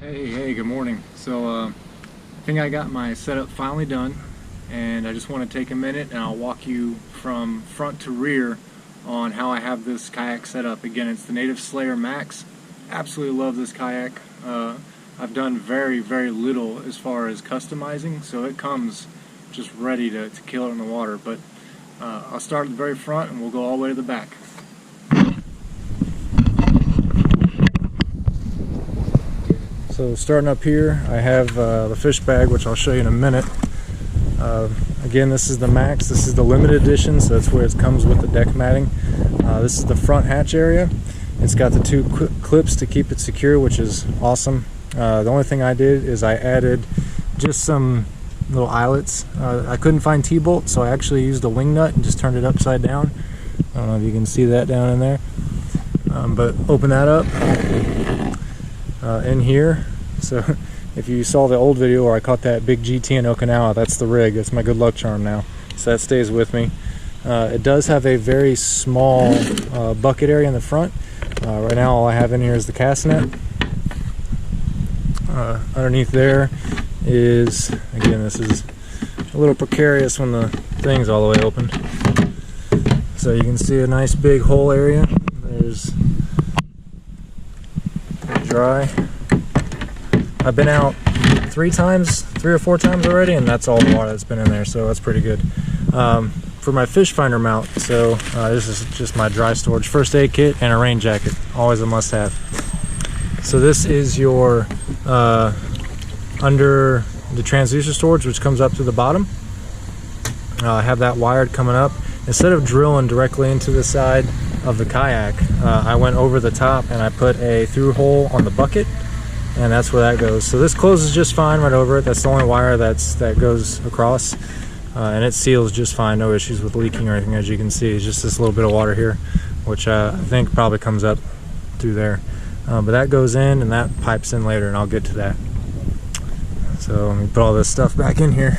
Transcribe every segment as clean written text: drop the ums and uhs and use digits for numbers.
Hey, good morning. So I think I got my setup finally done, and I just want to take a minute and I'll walk you from front to rear on how I have this kayak set up. Again, it's the Native Slayer Max. Absolutely love this kayak. I've done very little as far as customizing, so it comes just ready to kill it in the water. But I'll start at the very front and we'll go all the way to the back. So starting up here, I have the fish bag, which I'll show you in a minute. Again, this is the Max. This is the limited edition, so that's where it comes with the deck matting. This is the front hatch area. It's got the two clips to keep it secure, which is awesome. The only thing I did is I added just some little eyelets. I couldn't find T-bolt, so I actually used a wing nut and just turned it upside down. I don't know if you can see that down in there. But open that up. In here, so if you saw the old video where I caught that big GT in Okinawa, that's the rig. That's my good luck charm now, so that stays with me. It does have a very small bucket area in the front. Right now all I have in here is the cast net. Underneath there is, again, this is a little precarious when the thing's all the way open, so you can see a nice big hole area. There's dry. I've been out three or four times already, and that's all the water that's been in there, so that's pretty good. For my fish finder mount, so this is just my dry storage first aid kit and a rain jacket, always a must-have. So this is your under the transducer storage, which comes up to the bottom. I have that wired coming up. Instead of drilling directly into the side of the kayak, I went over the top and I put a through hole on the bucket, and that's where that goes. So this closes just fine right over it. That's the only wire that goes across, and it seals just fine. No issues with leaking or anything. As you can see, it's just this little bit of water here, which I think probably comes up through there. But that goes in and that pipes in later, and I'll get to that. So let me put all this stuff back in here.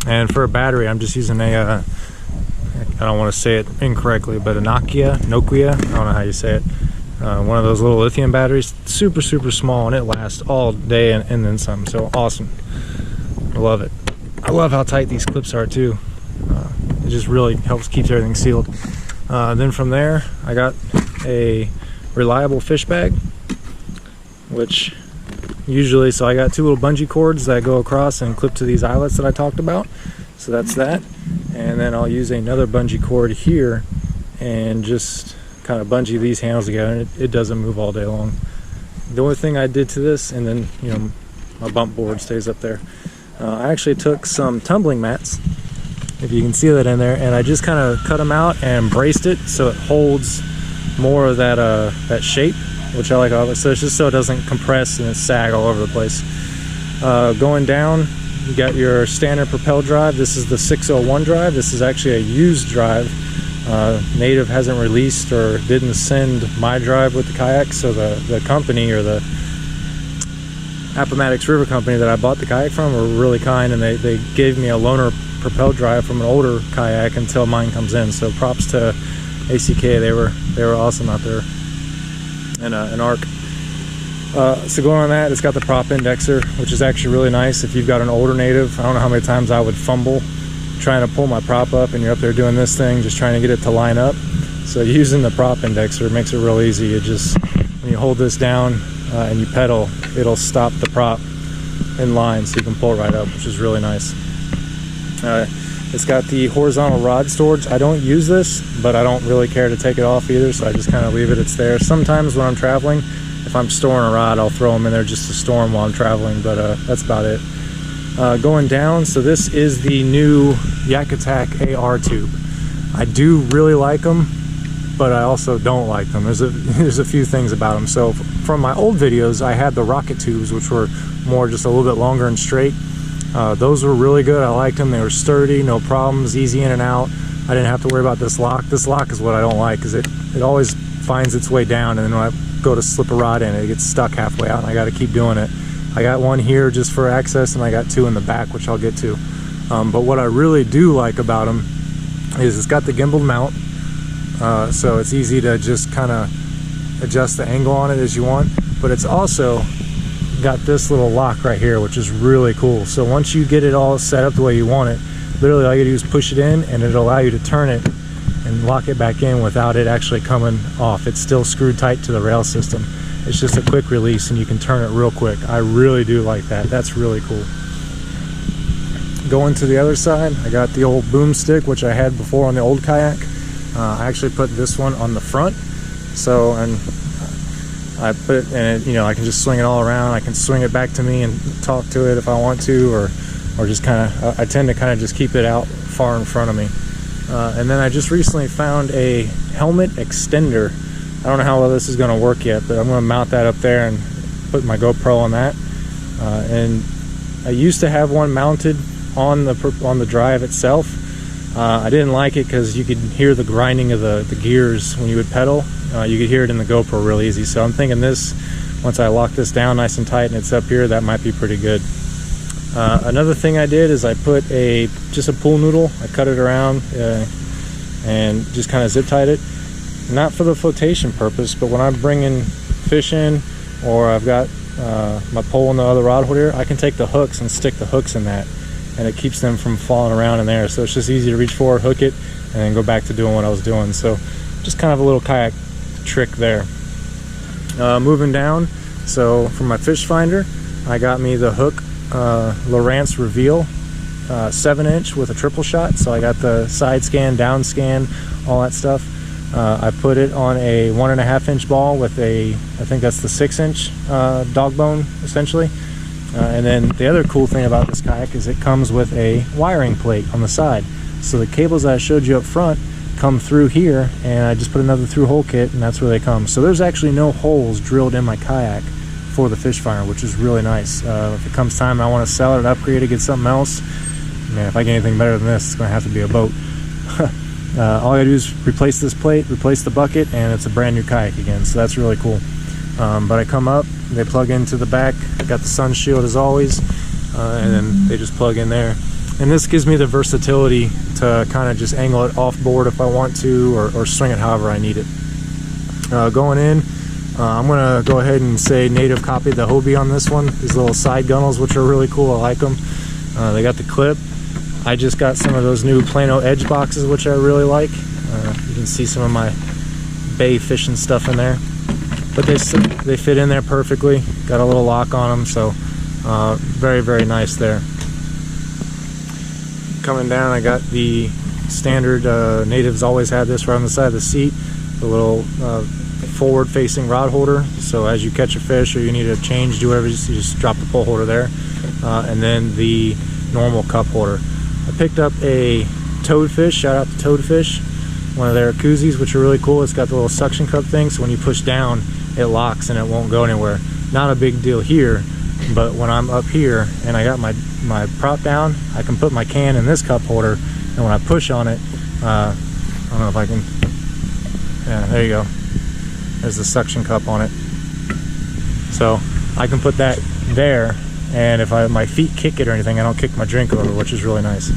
And for a battery, I'm just using a, I don't want to say it incorrectly, but a Nokia, I don't know how you say it. One of those little lithium batteries, super small, and it lasts all day and then some, so awesome. I love it. I love how tight these clips are too. It just really helps keep everything sealed. Then from there, I got a reliable fish bag, which usually, so I got two little bungee cords that go across and clip to these eyelets that I talked about. So that's that. And then I'll use another bungee cord here and just kind of bungee these handles together, and it doesn't move all day long. The only thing I did to this, and then, you know, my bump board stays up there. I actually took some tumbling mats, if you can see that in there, and I just kind of cut them out and braced it so it holds more of that that shape, which I like. So it's just so it doesn't compress and sag all over the place. Going down, you got your standard propel drive. This is the 601 drive. This is actually a used drive. Native hasn't released or didn't send my drive with the kayak, so the company, or the Appomattox River company that I bought the kayak from, were really kind, and they gave me a loaner propel drive from an older kayak until mine comes in. So props to ACK. They were awesome out there. And an arc. So going on that, it's got the prop indexer, which is actually really nice if you've got an older Native. I don't know how many times I would fumble trying to pull my prop up, and you're up there doing this thing, just trying to get it to line up. So using the prop indexer makes it real easy. It just, when you hold this down and you pedal, it'll stop the prop in line, so you can pull it right up, which is really nice. It's got the horizontal rod storage. I don't use this, but I don't really care to take it off either, so I just kind of leave it. It's there. Sometimes when I'm traveling, if I'm storing a rod, I'll throw them in there just to store them while I'm traveling, but that's about it. Going down, so this is the new Yak Attack AR Tube. I do really like them, but I also don't like them. There's a few things about them. So from my old videos, I had the rocket tubes, which were more just a little bit longer and straight. Those were really good. I liked them. They were sturdy, no problems, easy in and out. I didn't have to worry about this lock. This lock is what I don't like, because it always finds its way down, and then when I go to slip a rod in, it gets stuck halfway out, and I got to keep doing it. I got one here just for access, and I got two in the back, which I'll get to. But what I really do like about them is it's got the gimbal mount, so it's easy to just kind of adjust the angle on it as you want, but it's also got this little lock right here, which is really cool. So once you get it all set up the way you want it, literally all you do is push it in and it'll allow you to turn it and lock it back in without it actually coming off. It's still screwed tight to the rail system. It's just a quick release and you can turn it real quick. I really do like that. That's really cool. Going to the other side, I got the old boom stick, which I had before on the old kayak. I actually put this one on the front, so, and I put it, and you know, I can just swing it all around. I can swing it back to me and talk to it if I want to, or just kind of, I tend to kind of just keep it out far in front of me. And then I just recently found a helmet extender. I don't know how well this is going to work yet, but I'm going to mount that up there and put my GoPro on that. And I used to have one mounted on the drive itself. I didn't like it because you could hear the grinding of the gears when you would pedal. You could hear it in the GoPro real easy. So I'm thinking this, once I lock this down nice and tight and it's up here, that might be pretty good. Another thing I did is I put just a pool noodle. I cut it around and just kind of zip tied it. Not for the flotation purpose, but when I'm bringing fish in, or I've got my pole in the other rod holder, I can take the hooks and stick the hooks in that, and it keeps them from falling around in there. So it's just easy to reach forward, hook it, and then go back to doing what I was doing. So just kind of a little kayak trick there. Moving down, so for my fish finder, I got me the Hook Lowrance Reveal 7-inch with a triple shot. So I got the side scan, down scan, all that stuff. I put it on a 1.5-inch ball with I think that's the 6-inch dog bone essentially. And then the other cool thing about this kayak is it comes with a wiring plate on the side. So the cables that I showed you up front come through here, and I just put another through hole kit, and that's where they come. So there's actually no holes drilled in my kayak for the fish finder, which is really nice. If it comes time and I want to sell it, upgrade it, get something else, man, if I get anything better than this, it's going to have to be a boat. All I gotta do is replace this plate, replace the bucket, and it's a brand new kayak again. So that's really cool. But I come up, they plug into the back, got the sun shield as always, and then they just plug in there. And this gives me the versatility to kind of just angle it off board if I want to, or swing it however I need it. Going in, I'm gonna go ahead and say Native copied the Hobie on this one. These little side gunnels, which are really cool, I like them. They got the clip. I just got some of those new Plano Edge boxes, which I really like. You can see some of my bay fishing stuff in there. But they fit in there perfectly. Got a little lock on them, so very, very nice there. Coming down, I got the standard, Natives always had this right on the side of the seat, the little forward-facing rod holder. So as you catch a fish or you need to change, do whatever, you just drop the pole holder there. And then the normal cup holder. I picked up a toadfish, shout out to Toadfish, one of their koozies, which are really cool. It's got the little suction cup thing, so when you push down, it locks and it won't go anywhere. Not a big deal here, but when I'm up here and I got my prop down, I can put my can in this cup holder, and when I push on it, I don't know if I can, yeah, there you go. There's the suction cup on it. So I can put that there, and if my feet kick it or anything, I don't kick my drink over, which is really nice.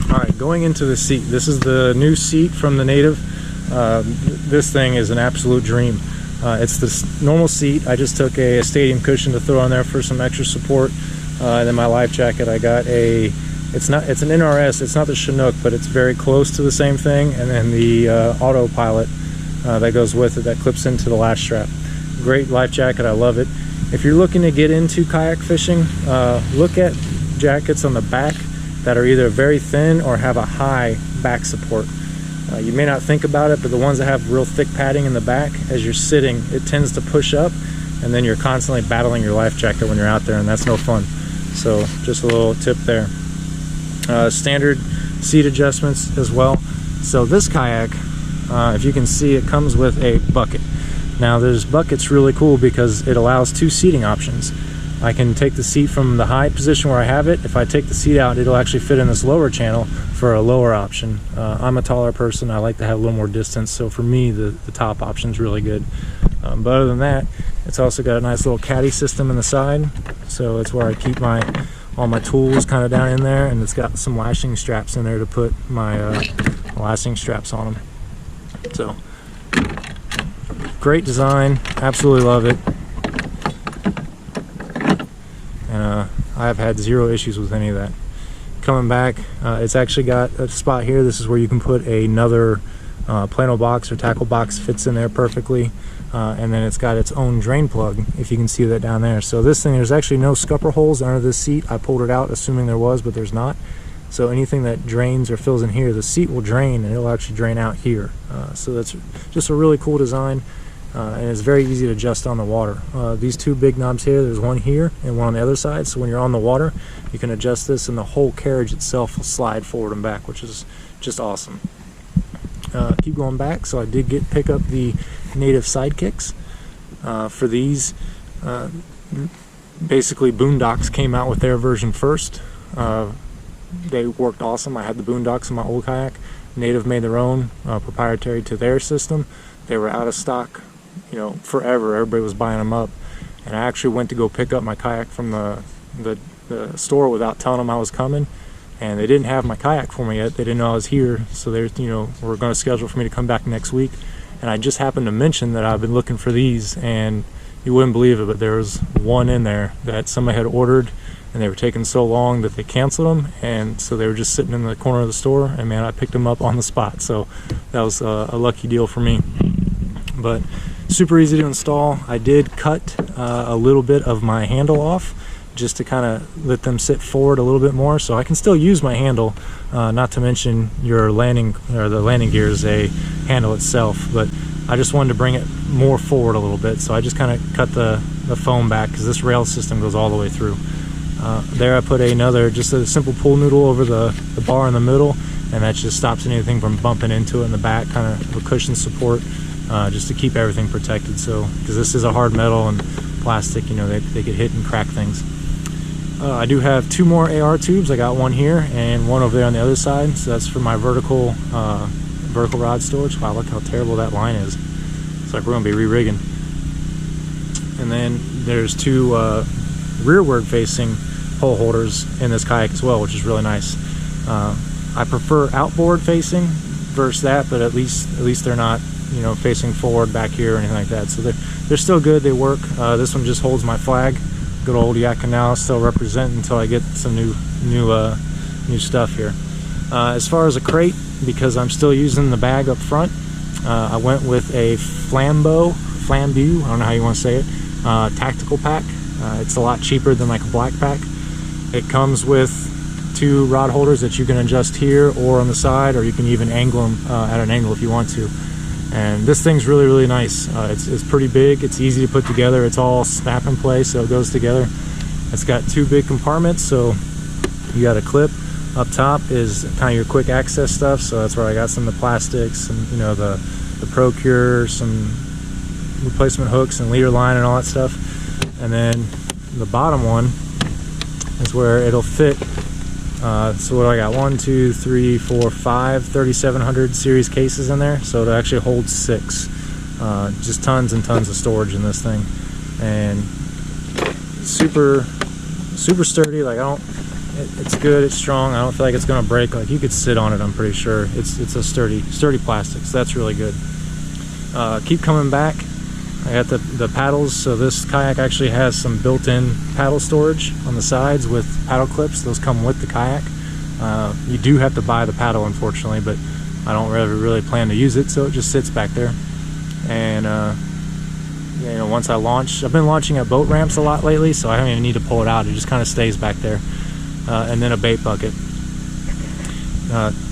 Alright, going into the seat. This is the new seat from the Native. This thing is an absolute dream. It's this normal seat. I just took a stadium cushion to throw on there for some extra support. And then my life jacket, I got it's an NRS, it's not the Chinook, but it's very close to the same thing. And then the autopilot that goes with it, that clips into the lash strap. Great life jacket, I love it. If you're looking to get into kayak fishing, look at jackets on the back that are either very thin or have a high back support. You may not think about it, but the ones that have real thick padding in the back, as you're sitting, it tends to push up, and then you're constantly battling your life jacket when you're out there, and that's no fun. So just a little tip there. Standard seat adjustments as well. So this kayak, if you can see, it comes with a bucket. Now this bucket's really cool because it allows 2 seating options. I can take the seat from the high position where I have it. If I take the seat out, it'll actually fit in this lower channel for a lower option. I'm a taller person. I like to have a little more distance, so for me the top option's really good. But other than that, it's also got a nice little caddy system in the side, so it's where I keep my all my tools kind of down in there, and it's got some lashing straps in there to put my lashing straps on them. So great design, absolutely love it, and I've had zero issues with any of that. Coming back, it's actually got a spot here. This is where you can put another plano box or tackle box, fits in there perfectly, and then it's got its own drain plug, if you can see that down there. So this thing, there's actually no scupper holes under this seat. I pulled it out assuming there was, but there's not. So anything that drains or fills in here, the seat will drain, and it'll actually drain out here. So that's just a really cool design, and it's very easy to adjust on the water. These two big knobs here, there's one here and one on the other side, so when you're on the water you can adjust this, and the whole carriage itself will slide forward and back, which is just awesome. Keep going back. So I did pick up the native sidekicks. For these, basically Boondocks came out with their version first. They worked awesome. I had the Boondocks in my old kayak. Native made their own, proprietary to their system. They were out of stock, you know, forever. Everybody was buying them up, and I actually went to go pick up my kayak from the store without telling them I was coming, and they didn't have my kayak for me yet. They didn't know I was here, so they, you know, were going to schedule for me to come back next week. And I just happened to mention that I've been looking for these, and you wouldn't believe it, but there was one in there that somebody had ordered, and they were taking so long that they canceled them, and so they were just sitting in the corner of the store, and man, I picked them up on the spot. So that was a lucky deal for me. But super easy to install. I did cut a little bit of my handle off just to kind of let them sit forward a little bit more, so I can still use my handle, not to mention your landing, or the landing gear is a handle itself, but I just wanted to bring it more forward a little bit, so I just kind of cut the foam back, because this rail system goes all the way through. There I put just a simple pull noodle over the bar in the middle, and that just stops anything from bumping into it in the back, kind of a cushion support, just to keep everything protected. So, because this is a hard metal and plastic, you know, they could hit and crack things. I do have two more AR tubes. I got one here and one over there on the other side, so that's for my vertical rod storage. Wow, look how terrible that line is. It's like we're going to be re-rigging. And then there's two rearward facing pole holders in this kayak as well, which is really nice. I prefer outboard facing versus that, but at least they're not, you know, facing forward back here or anything like that. So they're still good. They work. This one just holds my flag. Good old Yak Canal, still represent until I get some new stuff here. As far as a crate, because I'm still using the bag up front, I went with a flambeau, I don't know how you want to say it, tactical pack. It's a lot cheaper than like a black pack. It comes with two rod holders that you can adjust here or on the side, or you can even angle them at an angle if you want to. And this thing's really, really nice. It's pretty big. It's easy to put together. It's all snap and play, so it goes together. It's got two big compartments, so you got a clip. Up top is kind of your quick access stuff, so that's where I got some of the plastics and, you know, the Procure, some replacement hooks and leader line and all that stuff. And then the bottom one is where it'll fit. So what do I got? 1, 2, 3, 4, 5 3700 series cases in there, so it actually holds 6. Just tons and tons of storage in this thing, and super sturdy. Like, it's good, it's strong. I don't feel like it's gonna break. Like, you could sit on it, I'm pretty sure. It's a sturdy plastic, so that's really good. Keep coming back. I got the paddles, so this kayak actually has some built-in paddle storage on the sides with paddle clips. Those come with the kayak. You do have to buy the paddle, unfortunately, but I don't really plan to use it, so it just sits back there. And you know, once I launch, I've been launching at boat ramps a lot lately, so I don't even need to pull it out. It just kind of stays back there. And then a bait bucket.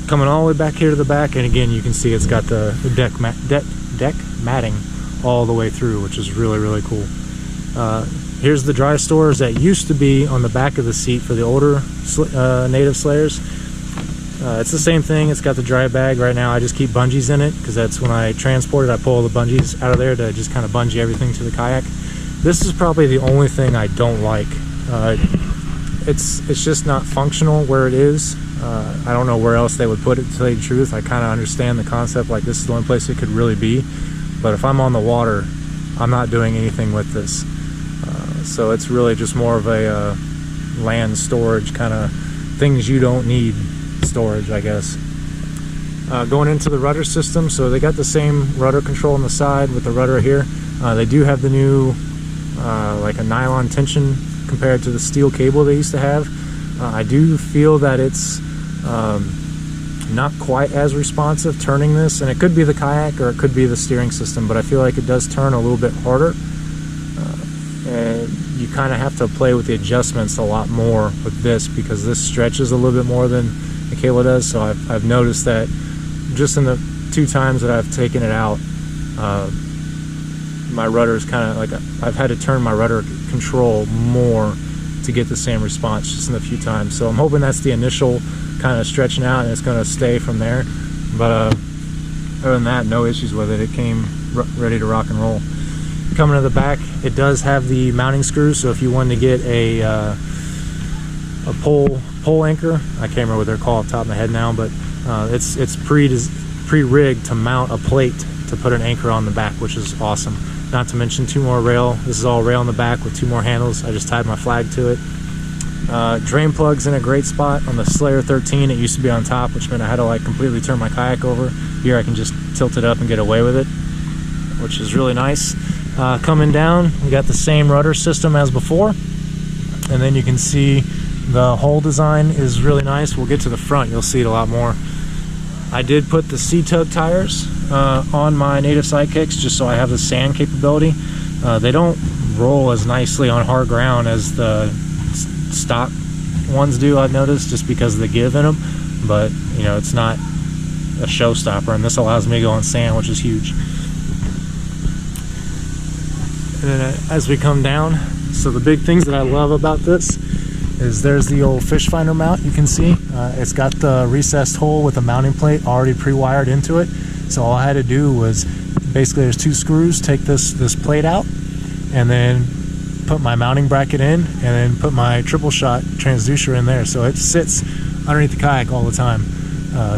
Coming all the way back here to the back, and again, you can see it's got the deck matting all the way through, which is really, really cool. Here's the dry storage that used to be on the back of the seat for the older native slayers. It's the same thing. It's got the dry bag. Right now I just keep bungees in it, because that's when I transport it, I pull the bungees out of there to just kind of bungee everything to the kayak. This is probably the only thing I don't like. It's just not functional where it is. I don't know where else they would put it, to tell you the truth. I kind of understand the concept, like this is the only place it could really be, but if I'm on the water, I'm not doing anything with this. So it's really just more of a land storage, kind of things you don't need storage, I guess. Going into the rudder system, so they got the same rudder control on the side with the rudder here. They do have the new like a nylon tension compared to the steel cable they used to have. I do feel that it's not quite as responsive turning this, and it could be the kayak or it could be the steering system, but I feel like it does turn a little bit harder, and you kind of have to play with the adjustments a lot more with this because this stretches a little bit more than the cable does. So I've noticed that just in the 2 times that I've taken it out, my rudder is kind of like, I've had to turn my rudder control more to get the same response just in a few times. So I'm hoping that's the initial kind of stretching out and it's going to stay from there. But other than that, no issues with it. It came ready to rock and roll. Coming to the back, it does have the mounting screws, so if you wanted to get a pole anchor, I can't remember what they're called off the top of my head now, but it's pre-rigged to mount a plate to put an anchor on the back, which is awesome. Not to mention 2 more rail. This is all rail in the back with 2 more handles. I just tied my flag to it. Drain plug's in a great spot. On the Slayer 13, it used to be on top, which meant I had to like completely turn my kayak over. Here I can just tilt it up and get away with it, which is really nice. Coming down, we got the same rudder system as before, and then you can see the hull design is really nice. We'll get to the front, you'll see it a lot more. I did put the C-Tug tires on my native sidekicks just so I have the sand capability. They don't roll as nicely on hard ground as the stock ones do, I've noticed, just because of the give in them, but you know, it's not a showstopper, and this allows me to go on sand, which is huge. And then as we come down, so the big things that I love about this is there's the old fish finder mount. You can see it's got the recessed hole with a mounting plate already pre-wired into it. So all I had to do was basically, there's 2 screws, take this plate out, and then put my mounting bracket in, and then put my triple shot transducer in there. So it sits underneath the kayak all the time.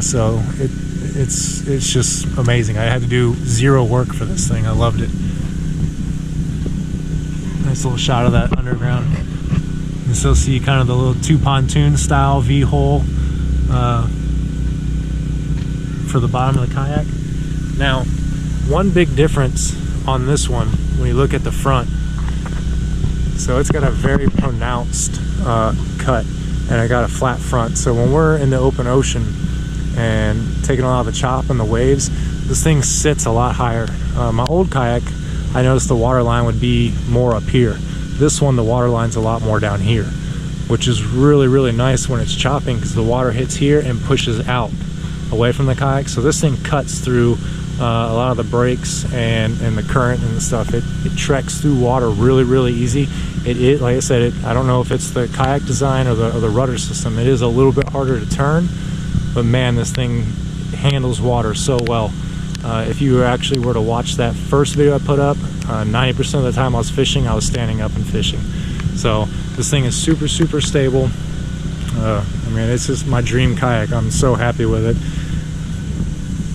So it's just amazing. I had to do 0 work for this thing. I loved it. Nice little shot of that underground. You can still see kind of the little 2 pontoon style V-hole for the bottom of the kayak. Now, one big difference on this one when you look at the front, so it's got a very pronounced cut, and I got a flat front. So when we're in the open ocean and taking a lot of the chop and the waves, this thing sits a lot higher. My old kayak, I noticed the water line would be more up here. This one, the water line's a lot more down here, which is really, really nice when it's chopping because the water hits here and pushes out away from the kayak. So this thing cuts through a lot of the brakes and the current and the stuff. It treks through water really, really easy. It like I said, I don't know if it's the kayak design or the rudder system. It is a little bit harder to turn, but man, this thing handles water so well. If you actually were to watch that first video I put up, 90% of the time I was fishing, I was standing up and fishing. So this thing is super, super stable. I mean, it's just my dream kayak. I'm so happy with it.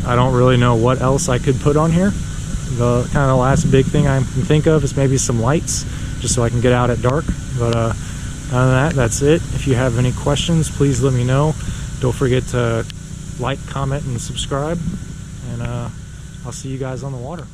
I don't really know what else I could put on here. The kind of last big thing I can think of is maybe some lights, just so I can get out at dark. But other than that, that's it. If you have any questions, please let me know. Don't forget to like, comment, and subscribe. And I'll see you guys on the water.